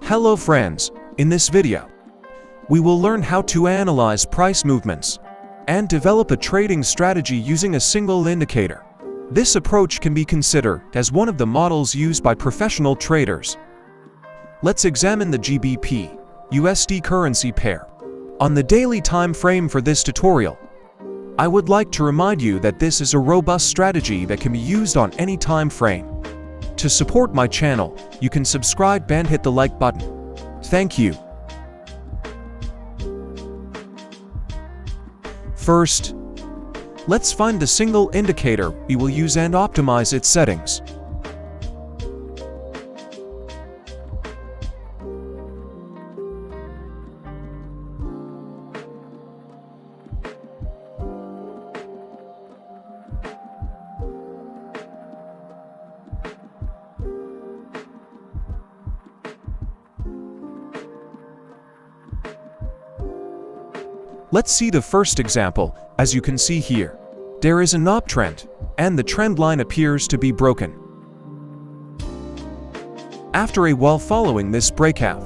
Hello friends, in this video, we will learn how to analyze price movements and develop a trading strategy using a single indicator. This approach can be considered as one of the models used by professional traders. Let's examine the GBP/USD currency pair. On the daily time frame for this tutorial, I would like to remind you that this is a robust strategy that can be used on any time frame. To support my channel, you can subscribe and hit the like button. Thank you. First, let's find the single indicator we will use and optimize its settings. Let's see the first example. As you can see here, there is an uptrend, and the trend line appears to be broken. After a while following this breakout,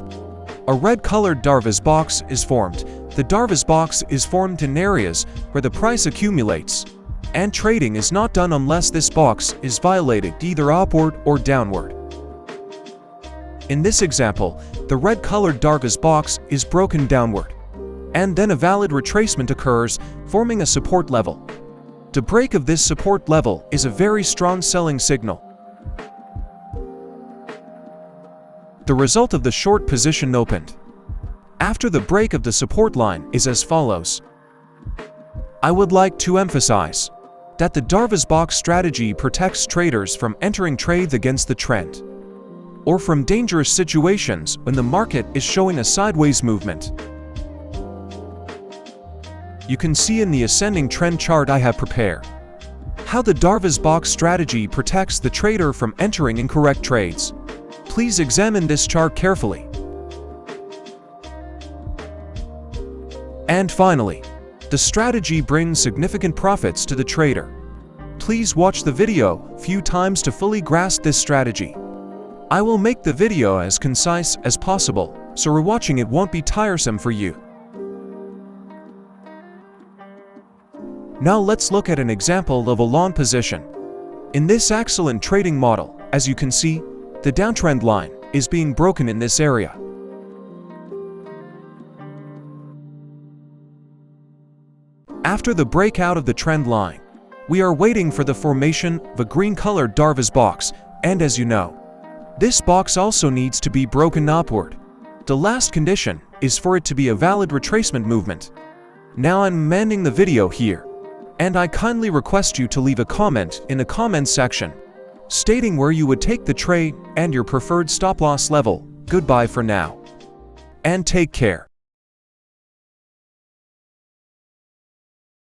a red-colored Darvas box is formed. The Darvas box is formed in areas where the price accumulates, and trading is not done unless this box is violated either upward or downward. In this example, the red-colored Darvas box is broken downward, and then a valid retracement occurs, forming a support level. The break of this support level is a very strong selling signal. The result of the short position opened after the break of the support line is as follows. I would like to emphasize that the Darvas box strategy protects traders from entering trades against the trend, or from dangerous situations when the market is showing a sideways movement. You can see in the ascending trend chart I have prepared how the Darvas box strategy protects the trader from entering incorrect trades. Please examine this chart carefully. And finally, the strategy brings significant profits to the trader. Please watch the video a few times to fully grasp this strategy. I will make the video as concise as possible, so rewatching it won't be tiresome for you. Now let's look at an example of a long position. In this excellent trading model, as you can see, the downtrend line is being broken in this area. After the breakout of the trend line, we are waiting for the formation of a green-colored Darvas box, and as you know, this box also needs to be broken upward. The last condition is for it to be a valid retracement movement. Now I'm ending the video here, and I kindly request you to leave a comment in the comment section stating where you would take the trade and your preferred stop-loss level. Goodbye for now, and take care.